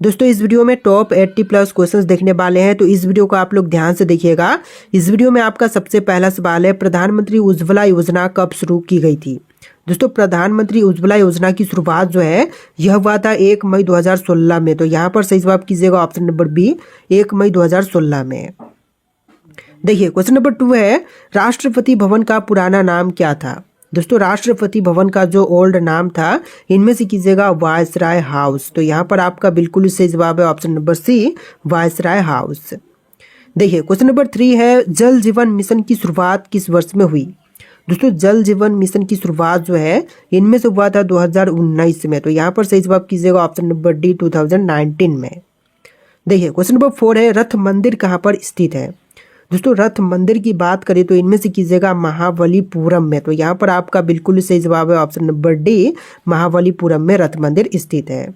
दोस्तों इस वीडियो में टॉप 80 प्लस क्वेश्चंस देखने वाले हैं, तो इस वीडियो को आप लोग ध्यान से देखिएगा। इस वीडियो में आपका सबसे पहला सवाल है, प्रधानमंत्री उज्ज्वला योजना कब शुरू की गई थी। दोस्तों प्रधानमंत्री उज्ज्वला योजना की शुरुआत जो है यह हुआ था 1 मई 2016 में। तो यहाँ पर सही जवाब कीजिएगा ऑप्शन नंबर बी, 1 मई 2016 में। देखिए क्वेश्चन नंबर 2 है, राष्ट्रपति भवन का पुराना नाम क्या था। दोस्तों राष्ट्रपति भवन का जो ओल्ड नाम था, इनमें से कीजिएगा वायसराय हाउस। तो यहाँ पर आपका बिल्कुल सही जवाब है option number C, viceroy house. देखिए क्वेश्चन नंबर 3 है, जल जीवन मिशन की शुरुआत किस वर्ष में हुई। दोस्तों जल जीवन मिशन की शुरुआत जो है इनमें से हुआ था 2019 में। तो यहाँ पर सही जवाब कीजिएगा ऑप्शन नंबर डी, 2019 में। देखिए क्वेश्चन नंबर 4 है, रथ मंदिर कहाँ पर स्थित है। दोस्तों रथ मंदिर की बात करें तो इनमें से कीजिएगा महाबलीपुरम में। तो यहाँ पर आपका बिल्कुल सही जवाब है ऑप्शन नंबर डी, महाबलीपुरम में रथ मंदिर स्थित है।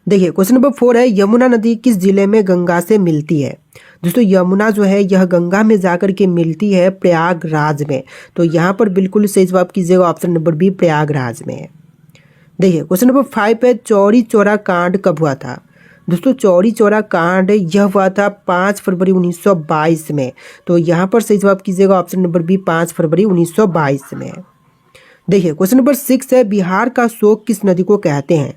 देखिए क्वेश्चन नंबर 4 है, यमुना नदी किस जिले में गंगा से मिलती है। दोस्तों यमुना जो है यह गंगा में जाकर के मिलती है प्रयागराज में। तो यहाँ पर बिल्कुल सही जवाब कीजिएगा ऑप्शन नंबर बी, प्रयागराज में। देखिए क्वेश्चन नंबर 5 है, चौरी चौरा कांड कब हुआ था। दोस्तों चौरी चौरा कांड यह हुआ था 5 फरवरी 1922 में। तो यहाँ पर सही जवाब कीजिएगा ऑप्शन नंबर बी, 5 फरवरी 1922 में। देखिए क्वेश्चन नंबर 6 है, बिहार का शोक किस नदी को कहते हैं।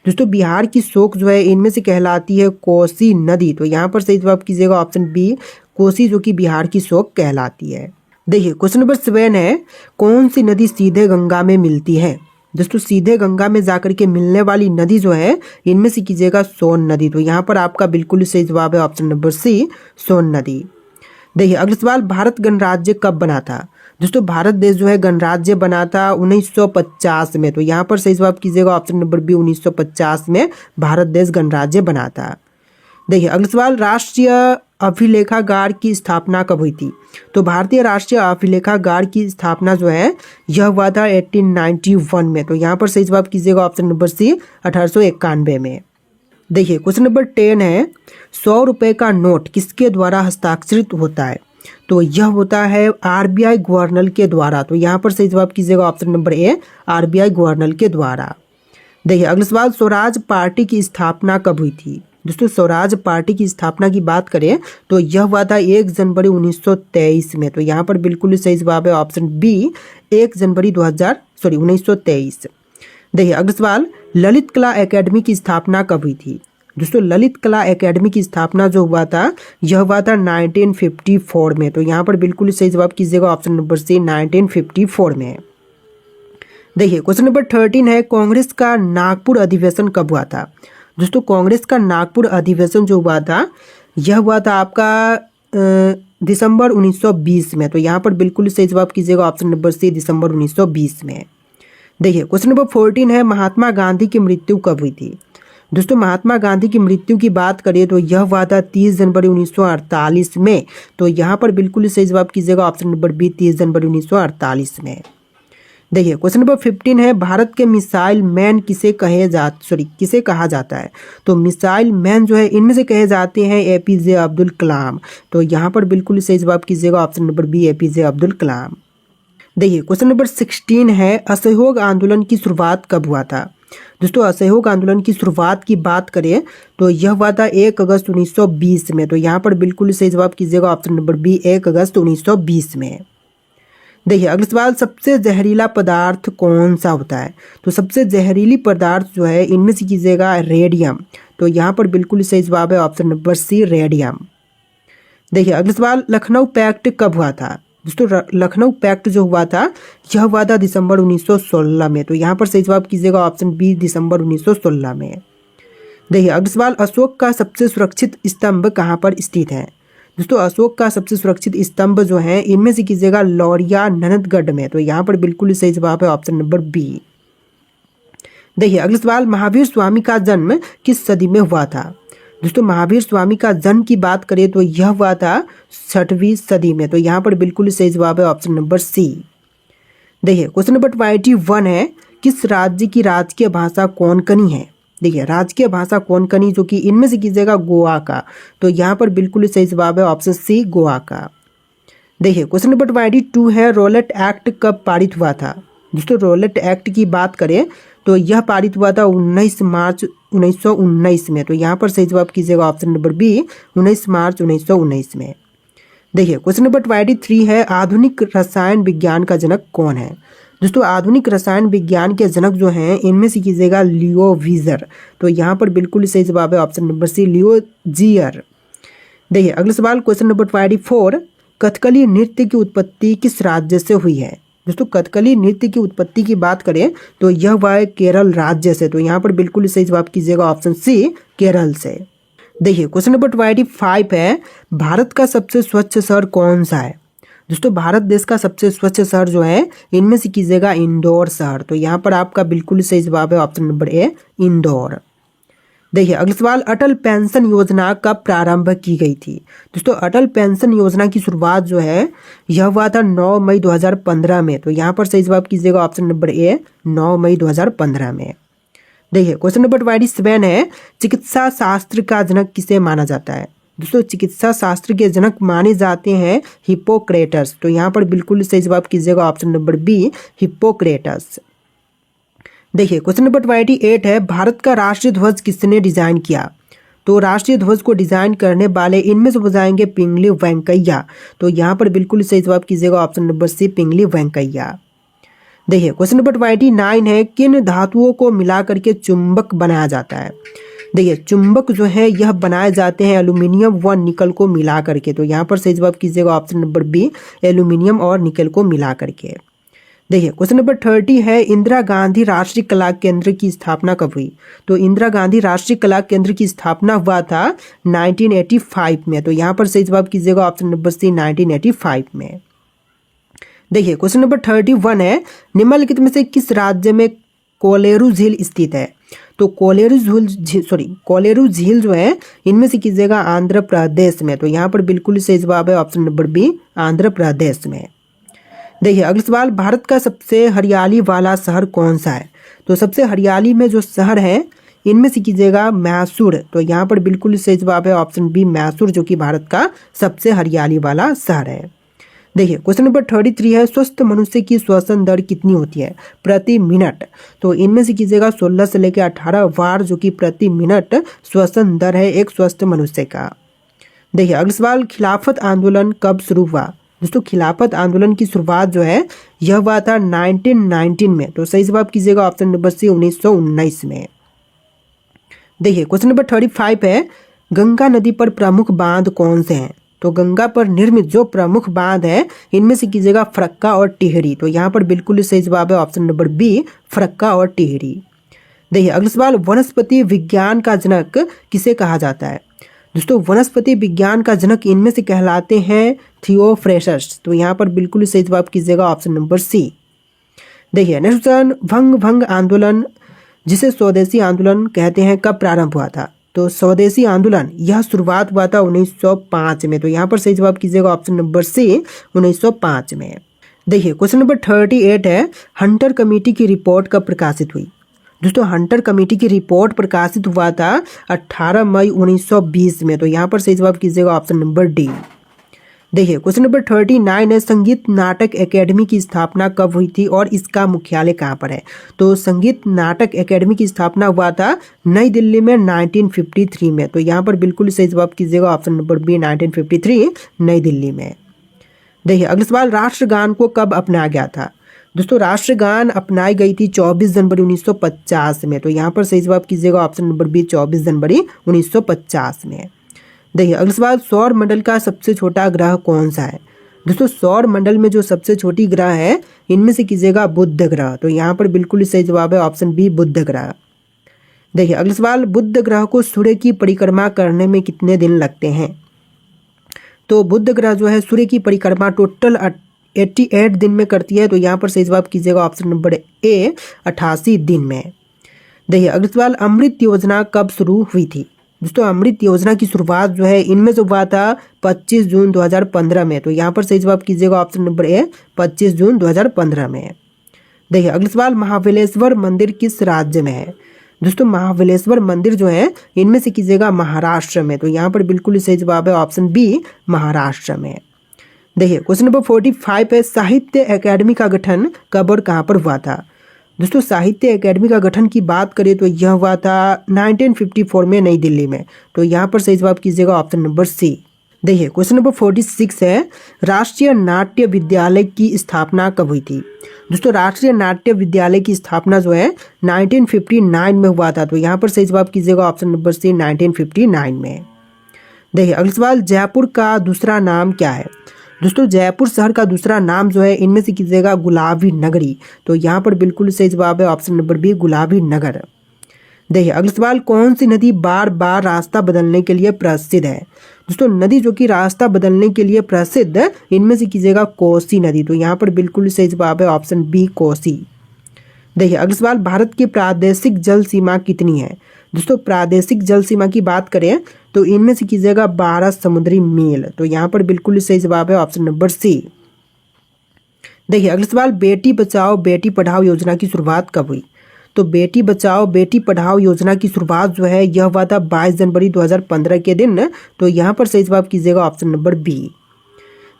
दोस्तों बिहार की शोक जो है इनमें से कहलाती है कोसी नदी। तो यहाँ पर सही जवाब कीजिएगा ऑप्शन बी, कोसी, जो कि बिहार की शोक कहलाती है। देखिए क्वेश्चन नंबर 7 है, कौन सी नदी सीधे गंगा में मिलती है। दोस्तों सीधे गंगा में जाकर के मिलने वाली नदी जो है इनमें से कीजिएगा सोन नदी। तो यहाँ पर आपका बिल्कुल सही जवाब है ऑप्शन नंबर सी, सोन नदी। देखिए अगला सवाल, भारत गणराज्य कब बना था। दोस्तों भारत देश जो है गणराज्य बना था 1950 में। तो यहाँ पर सही जवाब कीजिएगा ऑप्शन नंबर बी, 1950 में भारत देश गणराज्य बना था। देखिए अगला सवाल, राष्ट्रीय अभिलेखागार की स्थापना कब हुई थी। तो भारतीय राष्ट्रीय अभिलेखागार की स्थापना जो है यह हुआ था 1891 में। तो यहाँ पर सही जवाब कीजिएगा ऑप्शन नंबर सी, 1891 में। देखिए क्वेश्चन नंबर 10 है, 100 रुपये का नोट किसके द्वारा हस्ताक्षरित होता है। तो यह होता है आरबीआई गवर्नर के द्वारा। तो यहाँ पर सही जवाब कीजिएगा option number A, RBI governor के द्वारा। देखिए अगला सवाल, स्वराज पार्टी की स्थापना कब हुई थी। दोस्तों स्वराज पार्टी की स्थापना की बात करें तो यह हुआ था 1 जनवरी 1923 में। तो यहाँ पर बिल्कुल सही जवाब है ऑप्शन बी, 1 जनवरी 1923। देखिए अगला सवाल, ललित कला एकेडमी की स्थापना कब हुई थी। दोस्तों ललित कला एकेडमी की स्थापना जो हुआ था यह हुआ था 1954 में। तो यहाँ पर बिल्कुल सही जवाब कीजिएगा ऑप्शन नंबर सी, 1954 में। देखिए क्वेश्चन नंबर 13 है, कांग्रेस का नागपुर अधिवेशन कब हुआ था। दोस्तों कांग्रेस का नागपुर अधिवेशन जो हुआ था यह हुआ था आपका दिसंबर 1920 में। तो यहाँ पर बिल्कुल सही जवाब कीजिएगा ऑप्शन नंबर सी, दिसंबर 1920 में। देखिए क्वेश्चन नंबर 14 है, महात्मा गांधी की मृत्यु कब हुई थी। दोस्तों महात्मा गांधी की मृत्यु की बात करें तो यह हुआ था 30 जनवरी 1948 में। तो यहाँ पर बिल्कुल सही जवाब कीजिएगा ऑप्शन नंबर बी, 30 जनवरी 1948 में। देखिए क्वेश्चन नंबर 15 है, भारत के मिसाइल मैन किसे कहा जाता है। तो मिसाइल मैन जो है इनमें से कहे जाते हैं एपीजे अब्दुल कलाम। तो यहाँ पर बिल्कुल सही जवाब कीजिएगा option number B, APJ Abdul Kalam. देखिए क्वेश्चन नंबर 16 है, असहयोग आंदोलन की शुरुआत कब हुआ था। दोस्तों असहयोग आंदोलन की शुरुआत की बात करें तो यह हुआ था 1 अगस्त 1920 में। तो यहाँ पर बिल्कुल सही जवाब कीजिएगा ऑप्शन नंबर बी, 1 अगस्त 1920 में। देखिए अगला सवाल, सबसे जहरीला पदार्थ कौन सा होता है। तो सबसे जहरीली पदार्थ जो है इनमें से कीजिएगा रेडियम। तो यहाँ पर बिल्कुल सही जवाब है ऑप्शन नंबर सी, रेडियम। देखिए अगला सवाल, लखनऊ पैक्ट कब हुआ था। दोस्तों लखनऊ पैक्ट जो हुआ था यह हुआ था दिसंबर 1916 में। तो यहाँ पर सही जवाब कीजिएगा ऑप्शन बी, दिसंबर 1916 में। देखिए अगला सवाल, अशोक का सबसे सुरक्षित स्तंभ कहाँ पर स्थित है। दोस्तों अशोक का सबसे सुरक्षित स्तंभ जो है इनमें से कीजिएगा लौरिया नंदगढ़ में। तो यहाँ पर बिल्कुल सही जवाब है ऑप्शन नंबर बी। देखिए अगला सवाल, महावीर स्वामी का जन्म किस सदी में हुआ था। दोस्तों महावीर स्वामी का जन्म की बात करें तो यह हुआ था 6वीं सदी में। तो यहाँ पर बिल्कुल सही जवाब है ऑप्शन नंबर सी। देखिए क्वेश्चन नंबर 21 है, किस राज्य की राजकीय भाषा कोंकणी है। देखिए राजकीय भाषा कोंकणी जो कि इनमें से कीजिएगा गोवा का। तो यहाँ पर बिल्कुल सही जवाब है ऑप्शन सी, गोवा का। देखिए क्वेश्चन नंबर 22 है, रॉलेट एक्ट कब पारित हुआ था। दोस्तों रॉलेट एक्ट की बात करें तो यह पारित हुआ था 19 मार्च 1919 में। तो यहाँ पर सही जवाब कीजिएगा ऑप्शन नंबर बी 19 मार्च 1919 में। देखिए क्वेश्चन नंबर 23 है, आधुनिक रसायन विज्ञान का जनक कौन है। दोस्तों आधुनिक रसायन विज्ञान के जनक जो हैं इनमें से कीजिएगा लियो वीजर। तो यहाँ पर बिल्कुल सही जवाब है ऑप्शन नंबर सी लियो जियर। देखिए अगला सवाल क्वेश्चन नंबर 24, कथकली नृत्य की उत्पत्ति किस राज्य से हुई है। दोस्तों कथकली नृत्य की उत्पत्ति की बात करें तो यह हुआ है केरल राज्य से। तो यहाँ पर बिल्कुल सही जवाब कीजिएगा ऑप्शन सी केरल से। देखिए क्वेश्चन नंबर 25 है, भारत का सबसे स्वच्छ शहर कौन सा है। दोस्तों भारत देश का सबसे स्वच्छ शहर जो है इनमें से कीजिएगा इंदौर शहर। तो यहाँ पर आपका बिल्कुल सही जवाब है ऑप्शन नंबर ए इंदौर। देखिए अगला सवाल, अटल पेंशन योजना कब प्रारंभ की गई थी। दोस्तों अटल पेंशन योजना की शुरुआत जो है यह हुआ था 9 मई 2015 में। तो यहाँ पर सही जवाब कीजिएगा ऑप्शन नंबर ए 9 मई 2015 में। देखिए क्वेश्चन नंबर 27 है, चिकित्सा शास्त्र का जनक किसे माना जाता है। दोस्तों चिकित्सा शास्त्र के जनक माने जाते हैं हिप्पोक्रेटस। तो यहाँ पर बिल्कुल सही जवाब कीजिएगा ऑप्शन नंबर बी हिप्पोक्रेटस। देखिए क्वेश्चन नंबर 28 है, भारत का राष्ट्रीय ध्वज किसने डिजाइन किया। तो राष्ट्रीय ध्वज को डिजाइन करने वाले इनमें से हो जाएंगे पिंगली वेंकैया। तो यहाँ पर बिल्कुल सही जवाब कीजिएगा ऑप्शन नंबर सी पिंगली वेंकैया। देखिए क्वेश्चन नंबर 29 है, किन धातुओं को मिला करके चुंबक बनाया जाता है। देखिए चुंबक जो है यह बनाए जाते हैं एल्यूमिनियम व निकल को मिला करके। तो यहाँ पर सही जवाब कीजिएगा ऑप्शन नंबर बी एल्यूमिनियम और निकल को मिला करके। देखिए क्वेश्चन नंबर 30 है, इंदिरा गांधी राष्ट्रीय कला केंद्र की स्थापना कब हुई। तो इंदिरा गांधी राष्ट्रीय कला केंद्र की स्थापना हुआ था 1985 में। तो यहाँ पर सही जवाब कीजिएगा ऑप्शन नंबर सी 1985 में। देखिए क्वेश्चन नंबर 31 है, निम्नलिखित में से किस राज्य में कोलेरू झील स्थित है। तो कोलेरू झील जो है इनमें से कीजिएगा आंध्र प्रदेश में। तो यहाँ पर बिल्कुल सही जवाब है option number B Andhra Pradesh में। देखिए अगला सवाल, भारत का सबसे हरियाली वाला शहर कौन सा है। तो सबसे हरियाली में जो शहर है इनमें से कीजिएगा मैसूर। तो यहाँ पर बिल्कुल सही जवाब है ऑप्शन बी मैसूर, जो कि भारत का सबसे हरियाली वाला शहर है। देखिए क्वेश्चन नंबर 33 है, स्वस्थ मनुष्य की श्वसन दर कितनी होती है प्रति मिनट। तो इनमें से कीजिएगा 16 से लेकर 18 बार जो कि प्रति मिनट श्वसन दर है एक स्वस्थ मनुष्य का। देखिए अगला सवाल, खिलाफत आंदोलन कब शुरू हुआ। दोस्तों खिलाफत आंदोलन की शुरुआत जो है यह हुआ था 1919 में। तो सही जवाब कीजिएगा ऑप्शन नंबर सी 1919 में। देखिए क्वेश्चन नंबर 35 है, गंगा नदी पर प्रमुख बांध कौन से हैं। तो गंगा पर निर्मित जो प्रमुख बांध है इनमें से कीजिएगा फरक्का और टिहरी। तो यहाँ पर बिल्कुल सही जवाब है ऑप्शन नंबर बी फरक्का और टिहरी। देखिए अगला सवाल, वनस्पति विज्ञान का जनक किसे कहा जाता है। दोस्तों वनस्पति विज्ञान का जनक इनमें से कहलाते हैं थियोफ्रेसस। तो यहाँ पर बिल्कुल सही जवाब कीजिएगा ऑप्शन नंबर सी। देखिए नेक्स्ट क्वेश्चन, भंग आंदोलन जिसे स्वदेशी आंदोलन कहते हैं कब प्रारंभ हुआ था। तो स्वदेशी आंदोलन यह शुरुआत हुआ था 1905 में। तो यहाँ पर सही जवाब कीजिएगा ऑप्शन नंबर सी 1905 में। देखिए क्वेश्चन नंबर 38 है, हंटर कमेटी की रिपोर्ट कब प्रकाशित हुई। दोस्तों हंटर कमेटी की रिपोर्ट प्रकाशित हुआ था 18 मई 1920 में। तो यहाँ पर सही जवाब कीजिएगा ऑप्शन नंबर डी। देखिए क्वेश्चन नंबर 39 है, संगीत नाटक एकेडमी की स्थापना कब हुई थी और इसका मुख्यालय कहाँ पर है। तो संगीत नाटक एकेडमी की स्थापना हुआ था नई दिल्ली में 1953 में। तो यहाँ पर बिल्कुल सही जवाब कीजिएगा ऑप्शन नंबर बी 1953 नई दिल्ली में। देखिए अगला सवाल, राष्ट्रगान को कब अपनाया गया था। दोस्तों राष्ट्रगान अपनाई गई थी 24 जनवरी 1950 में। तो यहाँ पर सही जवाब कीजिएगा ऑप्शन नंबर बी 24 जनवरी 1950 में। देखिए अगला सवाल, सौर मंडल का सबसे छोटा ग्रह कौन सा है। दोस्तों सौर मंडल में जो सबसे छोटी ग्रह है इनमें से कीजिएगा बुध ग्रह। तो यहाँ पर बिल्कुल सही जवाब है ऑप्शन बी बुध ग्रह। देखिए अगला सवाल, बुध ग्रह को सूर्य की परिक्रमा करने में कितने दिन लगते हैं। तो बुध ग्रह जो है सूर्य की परिक्रमा टोटल 88 दिन में करती है। तो यहाँ पर सही जवाब कीजिएगा ऑप्शन नंबर ए 88 दिन में। देखिए अगला सवाल, अमृत योजना कब शुरू हुई थी। दोस्तों अमृत योजना की शुरुआत जो है इनमें से हुआ था 25 जून 2015 में। तो यहाँ पर सही जवाब कीजिएगा ऑप्शन नंबर ए 25 जून 2015 में। देखिए अगला सवाल, महाबलेश्वर मंदिर किस राज्य में है। दोस्तों महाबलेश्वर मंदिर जो है इनमें से कीजिएगा महाराष्ट्र में। तो यहाँ पर बिल्कुल सही जवाब है ऑप्शन बी महाराष्ट्र में। देखिए क्वेश्चन नंबर 45 है, साहित्य अकेडमी का गठन कब और कहाँ पर हुआ था। दोस्तों साहित्य अकेडमी का गठन की बात करें तो यह हुआ था 1954 में नई दिल्ली में। तो यहाँ पर सही जवाब कीजिएगा ऑप्शन नंबर सी। देखिए क्वेश्चन नंबर 46 है, राष्ट्रीय नाट्य विद्यालय की स्थापना कब हुई थी? दोस्तों राष्ट्रीय नाट्य विद्यालय की स्थापना जो है 1959 में हुआ था। तो यहाँ पर सही जवाब कीजिएगा ऑप्शन नंबर सी 1959 में। देखिए अगला सवाल, जयपुर का दूसरा नाम क्या है? दोस्तों जयपुर शहर का दूसरा नाम जो है इनमें से कीजिएगा गुलाबी नगरी। तो यहाँ पर बिल्कुल सही जवाब है ऑप्शन नंबर बी गुलाबी नगर। देखिए अगला सवाल, कौन सी नदी बार बार रास्ता बदलने के लिए प्रसिद्ध है? दोस्तों नदी जो कि रास्ता बदलने के लिए प्रसिद्ध इनमें से कीजिएगा कोसी नदी। तो यहाँ पर बिल्कुल सही जवाब है ऑप्शन बी कोसी। देखिए अगला सवाल, भारत की प्रादेशिक जल सीमा कितनी है? दोस्तों प्रादेशिक जल सीमा की बात करें तो इनमें से कीजिएगा 12 समुद्री मील। तो यहाँ पर बिल्कुल सही जवाब है ऑप्शन नंबर सी। देखिए अगला सवाल, बेटी बचाओ बेटी पढ़ाओ योजना की शुरुआत कब हुई? तो बेटी बचाओ बेटी पढ़ाओ योजना की शुरुआत जो है यह हुआ था 22 जनवरी 2015 के दिन। तो यहाँ पर सही जवाब कीजिएगा ऑप्शन नंबर बी।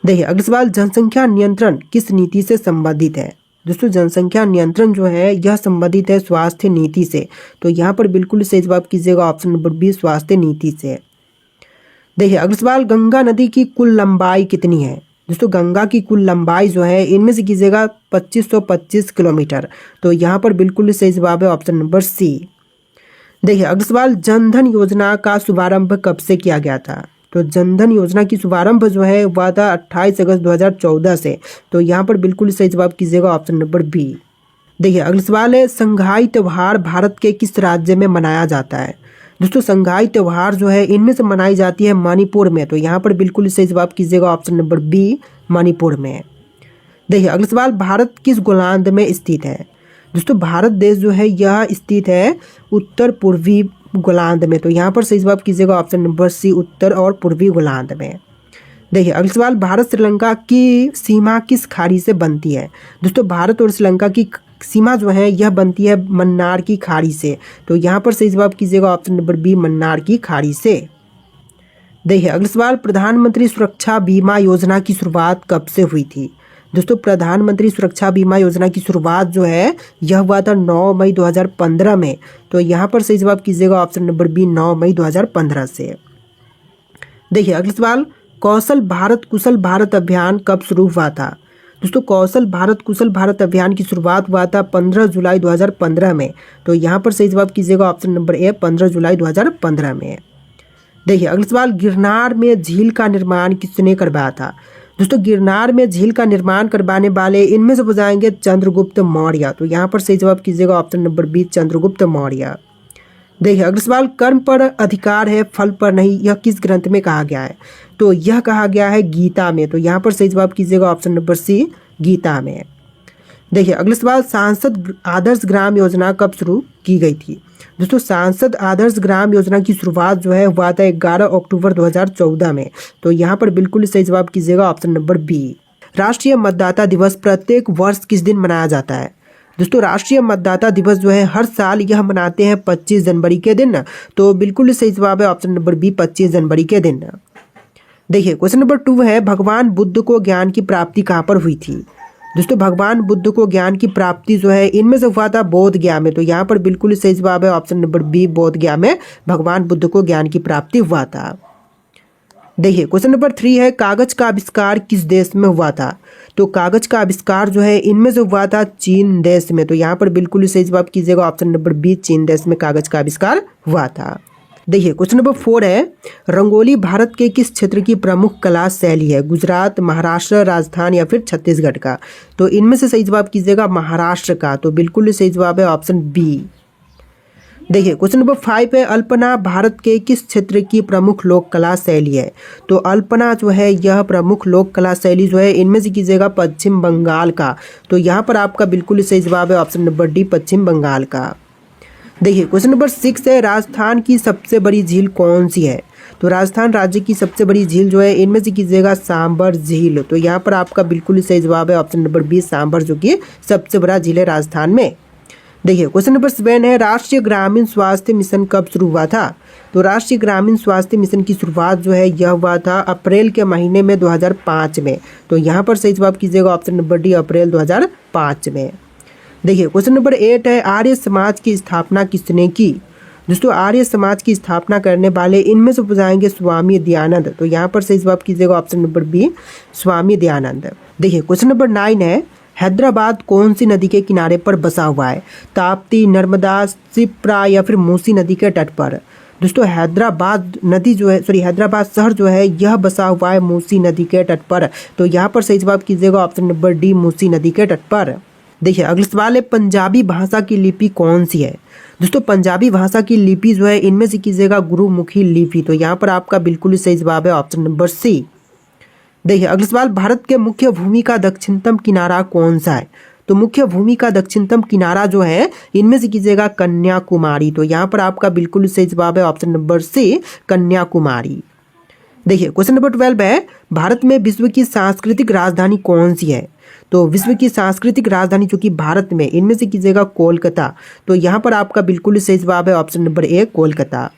देखिए अगला सवाल, जनसंख्या नियंत्रण किस नीति से संबंधित है? दोस्तों जनसंख्या नियंत्रण जो है यह संबंधित है स्वास्थ्य नीति से। तो यहाँ पर बिल्कुल सही जवाब कीजिएगा ऑप्शन नंबर बी स्वास्थ्य नीति से। देखिए अगला सवाल, गंगा नदी की कुल लंबाई कितनी है? दोस्तों गंगा की कुल लंबाई जो है इनमें से कीजिएगा 2525 किलोमीटर। तो यहाँ पर बिल्कुल सही जवाब है ऑप्शन नंबर सी। देखिए अगला सवाल, जनधन योजना का शुभारंभ कब से किया गया था? तो जनधन योजना की शुभारंभ जो है हुआ था 28 अगस्त 2014 से। तो यहाँ पर बिल्कुल सही जवाब कीजिएगा ऑप्शन नंबर बी। देखिए अगला सवाल है, संघाई त्योहार भारत के किस राज्य में मनाया जाता है? दोस्तों संघाई त्योहार जो है इनमें से मनाई जाती है मणिपुर में। तो यहाँ पर बिल्कुल सही जवाब कीजिएगा ऑप्शन नंबर बी मणिपुर में। देखिए अगला सवाल, भारत किस गोलार्ध में स्थित है? दोस्तों भारत देश जो है यह स्थित है उत्तर पूर्वी गोलार्ध में। तो यहाँ पर सही जवाब कीजिएगा ऑप्शन नंबर सी उत्तर और पूर्वी गोलार्ध में। देखिए अगला सवाल, भारत श्रीलंका की सीमा किस खाड़ी से बनती है? दोस्तों भारत और श्रीलंका की सीमा जो है यह बनती है मन्नार की खाड़ी से। तो यहाँ पर सही जवाब कीजिएगा ऑप्शन नंबर बी मन्नार की खाड़ी से। देखिए अगला सवाल, प्रधानमंत्री सुरक्षा बीमा योजना की शुरुआत कब से हुई थी? दोस्तों प्रधानमंत्री सुरक्षा बीमा योजना की शुरुआत जो है यह हुआ था 9 मई 2015 में। तो यहाँ पर सही जवाब कीजिएगा ऑप्शन नंबर बी 9 मई 2015 से। देखिए अगला सवाल, कौशल भारत कुशल भारत अभियान कब शुरू हुआ था? दोस्तों कौशल भारत कुशल भारत अभियान की शुरुआत हुआ था 15 जुलाई 2015 में। तो यहाँ पर सही जवाब कीजिएगा ऑप्शन नंबर ए 15 जुलाई 2015 में। देखिए अगला सवाल, गिरनार में झील का निर्माण किसने करवाया था? दोस्तों गिरनार में झील का निर्माण करवाने वाले इनमें से हो जाएंगे चंद्रगुप्त मौर्य। तो यहाँ पर सही जवाब कीजिएगा option number B Chandragupta Maurya. देखिए अगला सवाल, कर्म पर अधिकार है फल पर नहीं, यह किस ग्रंथ में कहा गया है? तो यह कहा गया है गीता में। तो यहाँ पर सही जवाब कीजिएगा ऑप्शन नंबर सी गीता में। देखिए अगला सवाल, सांसद आदर्श ग्राम योजना कब शुरू की गई थी? दोस्तों सांसद आदर्श ग्राम योजना की शुरुआत जो है हुआ था 11 अक्टूबर 2014 में। तो यहाँ पर बिल्कुल सही जवाब कीजिएगा ऑप्शन नंबर बी। राष्ट्रीय मतदाता दिवस प्रत्येक वर्ष किस दिन मनाया जाता है? दोस्तों राष्ट्रीय मतदाता दिवस जो है हर साल यह मनाते हैं 25 जनवरी के दिन। तो बिल्कुल सही जवाब है ऑप्शन नंबर बी 25 जनवरी के दिन। देखिए क्वेश्चन नंबर 2 है, भगवान बुद्ध को ज्ञान की प्राप्ति कहाँ पर हुई थी? दोस्तों भगवान बुद्ध को ज्ञान की प्राप्ति जो है इनमें से हुआ था बोध गया में। तो यहाँ पर बिल्कुल सही जवाब है ऑप्शन नंबर बी बोध गया में भगवान बुद्ध को ज्ञान की प्राप्ति हुआ था। देखिए क्वेश्चन नंबर 3 है, कागज का आविष्कार किस देश में हुआ था? तो कागज का आविष्कार जो है इनमें से हुआ था चीन देश में। तो यहाँ पर बिल्कुल सही जवाब कीजिएगा ऑप्शन नंबर बी चीन देश में कागज का आविष्कार हुआ था। देखिए क्वेश्चन नंबर 4 है, रंगोली भारत के किस क्षेत्र की प्रमुख कला शैली है? गुजरात, महाराष्ट्र, राजस्थान या फिर छत्तीसगढ़ का? तो इनमें से सही जवाब कीजिएगा महाराष्ट्र का। तो बिल्कुल सही जवाब है ऑप्शन बी। देखिए क्वेश्चन नंबर 5 है, अल्पना भारत के किस क्षेत्र की प्रमुख लोक कला शैली है? तो अल्पना जो है यह प्रमुख लोक कला शैली जो है इनमें से कीजिएगा पश्चिम बंगाल का। तो यहाँ पर आपका बिल्कुल सही जवाब है ऑप्शन नंबर डी पश्चिम बंगाल का। देखिए क्वेश्चन नंबर 6 है, राजस्थान की सबसे बड़ी झील कौन सी है? तो राजस्थान राज्य की सबसे बड़ी झील जो है इनमें से कीजिएगा सांबर झील। तो यहाँ पर आपका बिल्कुल सही जवाब है ऑप्शन नंबर बी सांबर, जो कि सबसे बड़ा झील है राजस्थान में। देखिए क्वेश्चन नंबर 7 है, राष्ट्रीय ग्रामीण स्वास्थ्य मिशन कब शुरू हुआ था? तो राष्ट्रीय ग्रामीण स्वास्थ्य मिशन की शुरुआत जो है यह हुआ था अप्रैल के महीने में 2005 में। तो यहाँ पर सही जवाब कीजिएगा ऑप्शन नंबर डी अप्रैल 2005 में। देखिए क्वेश्चन नंबर 8 है, आर्य समाज की स्थापना किसने की। दोस्तों आर्य समाज की स्थापना करने वाले इनमें से बुझाएंगे स्वामी दयानंद। तो यहाँ पर सही जवाब कीजिएगा option number B, Swami Dayanand. देखिए क्वेश्चन नंबर 9 है, हैदराबाद कौन सी नदी के किनारे पर बसा हुआ है। ताप्ती, नर्मदा, शिप्रा या फिर मूसी नदी के तट पर। दोस्तों हैदराबाद नदी जो है, हैदराबाद शहर जो है यह बसा हुआ है मूसी नदी के तट पर। तो यहाँ पर सही जवाब कीजिएगा ऑप्शन नंबर डी, मूसी नदी के तट पर। देखिए अगला सवाल है, पंजाबी भाषा की लिपि कौन सी है। दोस्तों पंजाबी भाषा की लिपि जो है इनमें से कीजिएगा गुरुमुखी लिपि। तो यहाँ पर आपका बिल्कुल ही सही जवाब है ऑप्शन नंबर सी। देखिए अगला सवाल, भारत के मुख्य भूमि का दक्षिणतम किनारा कौन सा है। तो मुख्य भूमि का दक्षिणतम किनारा जो है इनमें से कीजिएगा कन्याकुमारी। तो यहाँ पर आपका बिल्कुल सही जवाब है ऑप्शन नंबर सी, कन्याकुमारी। देखिए क्वेश्चन नंबर 12 है, भारत में विश्व की सांस्कृतिक राजधानी कौन सी है। तो विश्व की सांस्कृतिक राजधानी जो कि भारत में, इनमें से कीजिएगा कोलकाता। तो यहाँ पर आपका बिल्कुल सही जवाब है ऑप्शन नंबर ए, कोलकाता।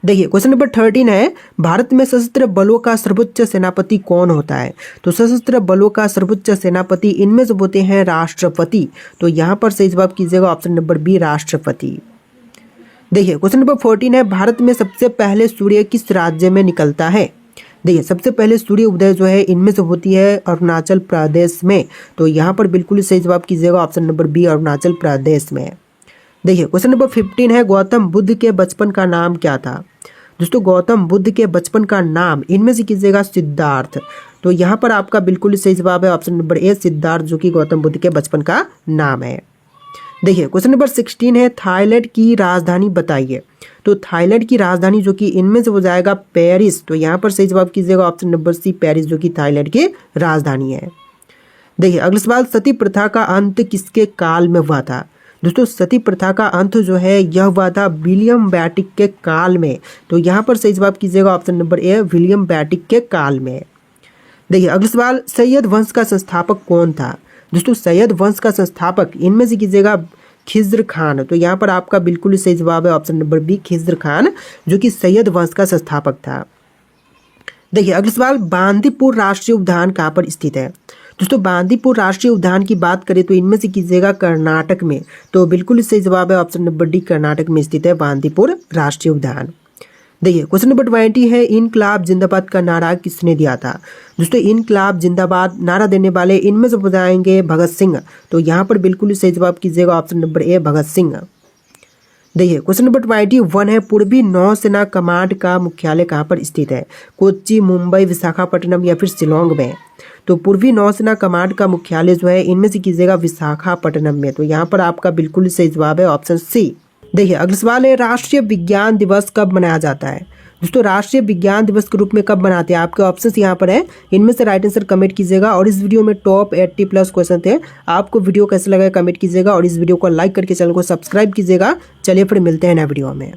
देखिए क्वेश्चन नंबर 13 है, भारत में सशस्त्र बलों का सर्वोच्च सेनापति कौन होता है। तो सशस्त्र बलों का सर्वोच्च सेनापति इनमें से होते हैं राष्ट्रपति। तो यहाँ पर सही जवाब कीजिएगा ऑप्शन नंबर बी, राष्ट्रपति। देखिए क्वेश्चन नंबर 14 है, भारत में सबसे पहले सूर्य किस राज्य में निकलता है। देखिए सबसे पहले सूर्य उदय जो है इनमें से होती है अरुणाचल प्रदेश में। तो यहाँ पर बिल्कुल सही जवाब कीजिएगा option number B, Arunachal Pradesh में। देखिए क्वेश्चन नंबर 15 है, गौतम बुद्ध के बचपन का नाम क्या था। दोस्तों गौतम बुद्ध के बचपन का नाम इनमें से कीजिएगा सिद्धार्थ। तो यहाँ पर आपका बिल्कुल सही जवाब है ऑप्शन नंबर ए, सिद्धार्थ, जो कि गौतम बुद्ध के बचपन का नाम है। देखिए क्वेश्चन नंबर 16 है, थाईलैंड की राजधानी बताइए। तो थाईलैंड की राजधानी जो कि इनमें से हो जाएगा पेरिस। तो यहाँ पर सही जवाब कीजिएगा ऑप्शन नंबर सी, पेरिस, जो कि थाईलैंड की राजधानी है। देखिए अगला सवाल, सती प्रथा का अंत किसके काल में हुआ था। दोस्तों सती प्रथा का अंत जो है यह हुआ था विलियम बेंटिक के काल में। तो यहाँ पर सही जवाब कीजिएगा option number A, William Bentinck के काल में। देखिए अगला सवाल, सैयद वंश का संस्थापक कौन था। दोस्तों सैयद वंश का संस्थापक इनमें से कीजिएगा खिज्र खान। तो यहाँ पर आपका बिल्कुल सही जवाब है option number B, Khizr Khan, जो कि सैयद वंश का संस्थापक था। देखिए अगला सवाल, बांदीपुर राष्ट्रीय उद्यान कहाँ पर स्थित है। दोस्तों बांदीपुर राष्ट्रीय उद्यान की बात करें तो इनमें से कीजिएगा कर्नाटक में। तो बिल्कुल सही जवाब है ऑप्शन नंबर डी, कर्नाटक में स्थित है बांदीपुर राष्ट्रीय उद्यान। देखिए क्वेश्चन नंबर 20 है, इनकलाब जिंदाबाद का नारा किसने दिया था। दोस्तों इनकलाब जिंदाबाद नारा देने वाले इनमें से बताएंगे भगत सिंह। तो यहाँ पर बिल्कुल सही जवाब कीजिएगा option number A, Bhagat Singh. देखिए क्वेश्चन नंबर 21 है, पूर्वी नौसेना कमांड का मुख्यालय कहाँ पर स्थित है। कोच्चि, मुंबई, विशाखापट्टनम या फिर शिलोंग में। तो पूर्वी नौसेना कमांड का मुख्यालय जो है इनमें से कीजिएगा विशाखापट्टनम में। तो यहाँ पर आपका बिल्कुल सही जवाब है ऑप्शन सी। देखिए अगला सवाल है, राष्ट्रीय विज्ञान दिवस कब मनाया जाता है। दोस्तों राष्ट्रीय विज्ञान दिवस के रूप में कब मनाते हैं, आपके ऑप्शंस यहाँ पर है, इनमें से राइट आंसर कमेंट कीजिएगा। और इस वीडियो में टॉप 80+ क्वेश्चन थे, आपको वीडियो कैसे लगा कमेंट कीजिएगा और इस वीडियो को लाइक करके चैनल को सब्सक्राइब कीजिएगा। चलिए फिर मिलते हैं नए वीडियो में।